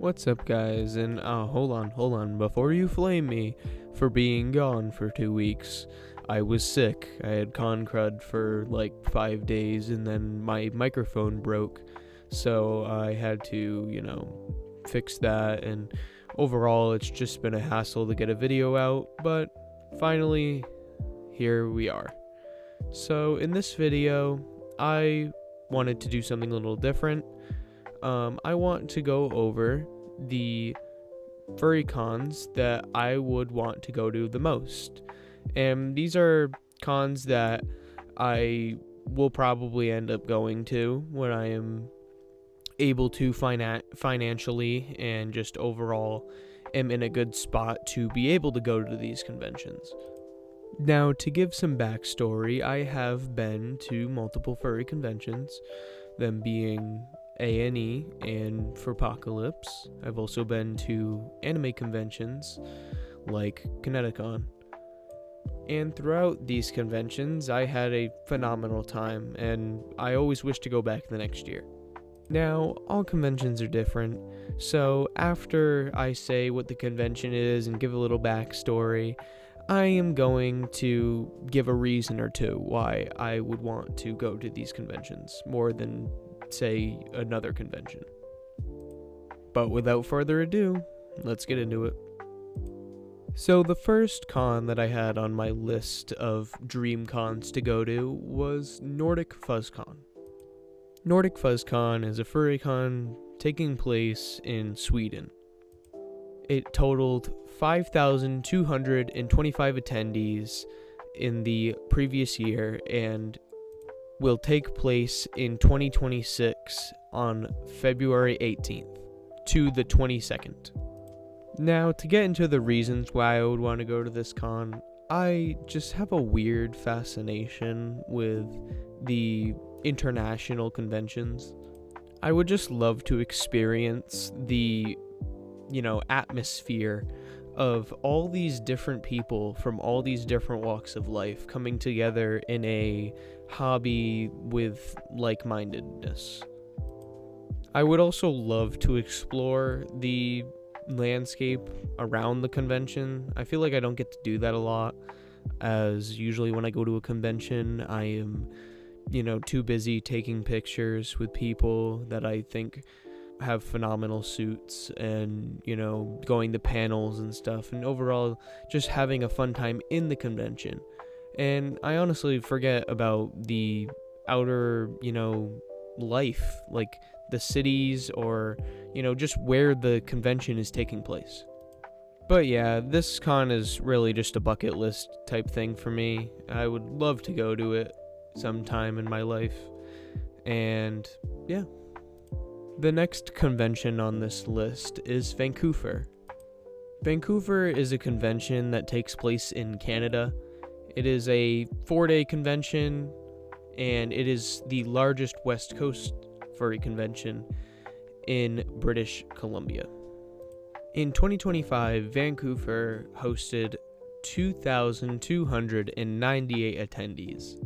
What's up, guys? And hold on. Before you flame me for being gone for 2 weeks, I was sick. I had con crud for like 5 days, and then my microphone broke, so I had to, fix that. And overall, it's just been a hassle to get a video out, but finally, here we are. So in this video, I wanted to do something a little different. I want to go over the furry cons that I would want to go to the most. And these are cons that I will probably end up going to when I am able to financially and just overall am in a good spot to be able to go to these conventions. Now, to give some backstory, I have been to multiple furry conventions, them being A&E and Furpocalypse. I've also been to anime conventions like Kineticon. And throughout these conventions, I had a phenomenal time, and I always wish to go back the next year. Now, all conventions are different, so after I say what the convention is and give a little backstory, I am going to give a reason or two why I would want to go to these conventions more than, say, another convention. But without further ado, let's get into it. So the first con that I had on my list of dream cons to go to was Nordic FuzzCon. Nordic FuzzCon is a furry con taking place in Sweden. It totaled 5,225 attendees in the previous year and will take place in 2026 on February 18th to the 22nd. Now, to get into the reasons why I would want to go to this con, I just have a weird fascination with the international conventions. I would just love to experience the atmosphere of all these different people from all these different walks of life coming together in a hobby with like-mindedness. I would also love to explore the landscape around the convention. I feel like I don't get to do that a lot, as usually when I go to a convention, I am, too busy taking pictures with people that I think have phenomenal suits and, going to panels and stuff, and overall just having a fun time in the convention. And I honestly forget about the outer, life, like the cities or, just where the convention is taking place. But yeah, this con is really just a bucket list type thing for me. I would love to go to it sometime in my life. And yeah. The next convention on this list is Vancouver. Vancouver is a convention that takes place in Canada. It is a 4-day convention, and it is the largest West Coast furry convention in British Columbia. In 2025, Vancouver hosted 2,298 attendees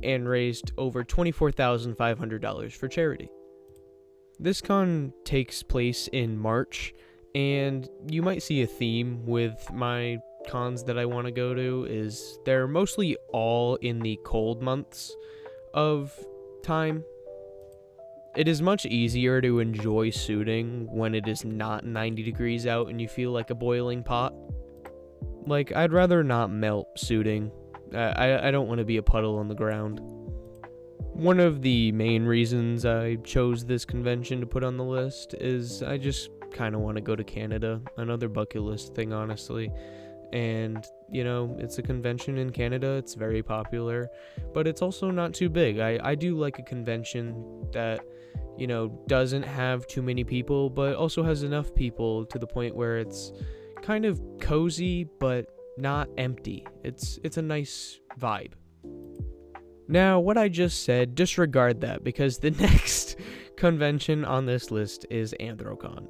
and raised over $24,500 for charity. This con takes place in March, and you might see a theme with my cons that I want to go to is they're mostly all in the cold months of time. It is much easier to enjoy suiting when it is not 90 degrees out and you feel like a boiling pot. Like, I'd rather not melt suiting. I don't want to be a puddle on the ground. One of the main reasons I chose this convention to put on the list is I just kind of want to go to Canada. Another bucket list thing, honestly. And, it's a convention in Canada. It's very popular, but it's also not too big. I do like a convention that, doesn't have too many people, but also has enough people to the point where it's kind of cozy, but not empty. It's a nice vibe. Now, what I just said, disregard that, because the next convention on this list is Anthrocon.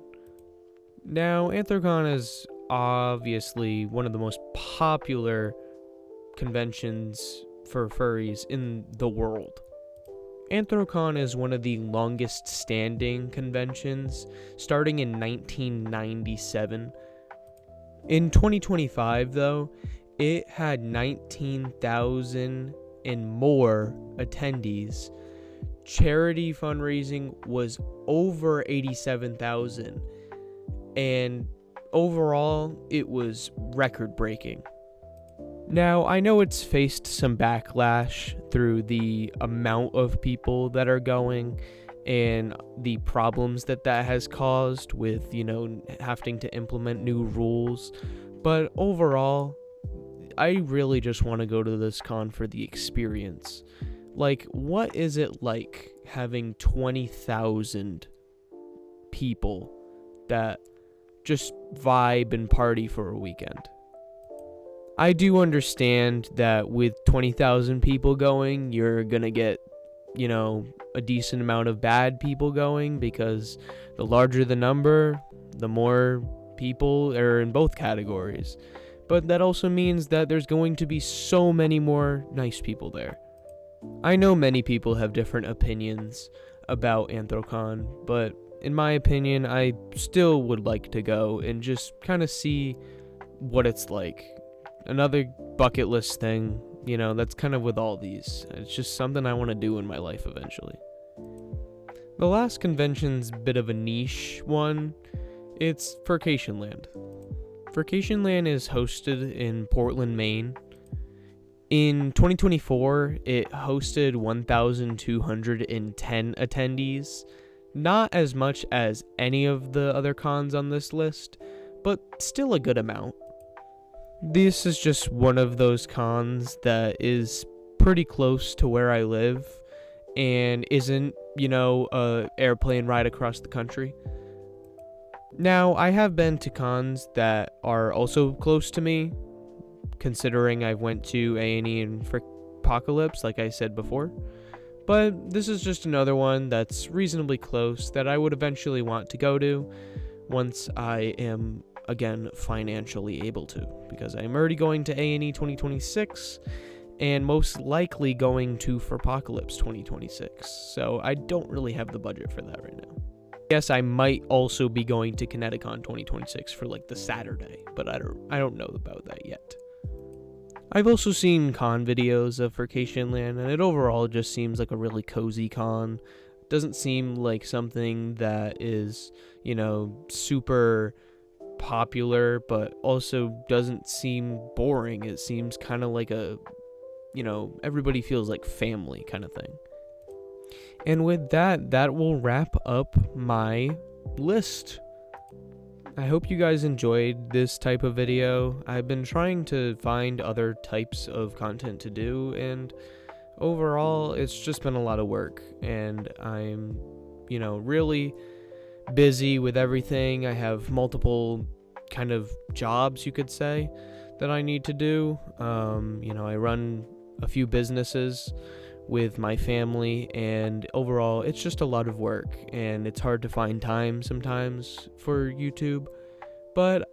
Now, Anthrocon is obviously one of the most popular conventions for furries in the world. Anthrocon is one of the longest standing conventions, starting in 1997. In 2025, though, it had 19,000 and more attendees. Charity fundraising was over 87,000, and overall, it was record-breaking. Now, I know it's faced some backlash through the amount of people that are going and the problems that has caused with, having to implement new rules. But overall, I really just want to go to this con for the experience. Like, what is it like having 20,000 people that just vibe and party for a weekend? I do understand that with 20,000 people going, you're going to get, a decent amount of bad people going, because the larger the number, the more people are in both categories. But that also means that there's going to be so many more nice people there. I know many people have different opinions about Anthrocon, but in my opinion, I still would like to go and just kind of see what it's like. Another bucket list thing, that's kind of with all these. It's just something I want to do in my life eventually. The last convention's a bit of a niche one. It's Furcation Land. Furcation Land is hosted in Portland, Maine. In 2024, it hosted 1,210 attendees. Not as much as any of the other cons on this list, but still a good amount. This is just one of those cons that is pretty close to where I live and isn't, a airplane ride across the country. Now, I have been to cons that are also close to me, considering I went to A&E and Apocalypse, like I said before. But this is just another one that's reasonably close that I would eventually want to go to once I am, again, financially able to, because I'm already going to A&E 2026 and most likely going to Apocalypse 2026, so I don't really have the budget for that right now. Yes, I might also be going to Kineticon 2026 for the Saturday, but I don't know about that yet. I've also seen con videos of Furcation Land, and it overall just seems like a really cozy con. Doesn't seem like something that is, super popular, but also doesn't seem boring. It seems kind of like a, everybody feels like family kind of thing. And with that will wrap up my list. I hope you guys enjoyed this type of video. I've been trying to find other types of content to do, and overall, it's just been a lot of work, and I'm, really busy with everything. I have multiple kind of jobs, you could say, that I need to do. I run a few businesses with my family, and overall it's just a lot of work, and it's hard to find time sometimes for YouTube, but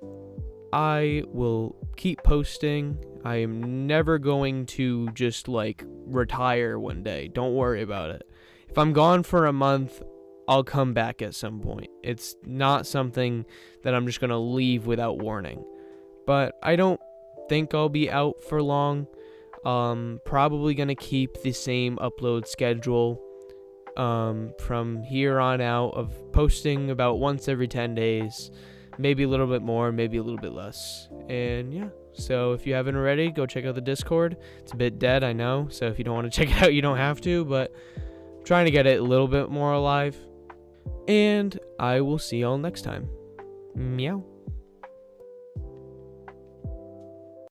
I will keep posting. I am never going to just retire one day. Don't worry about it. If I'm gone for a month, I'll come back at some point. It's not something that I'm just gonna leave without warning, but I don't think I'll be out for long. Probably gonna keep the same upload schedule from here on out, of posting about once every 10 days, maybe a little bit more, maybe a little bit less. And yeah, so if you haven't already, go check out the Discord. It's a bit dead, I know, so if you don't want to check it out, you don't have to, but I'm trying to get it a little bit more alive. And I will see y'all next time. Meow.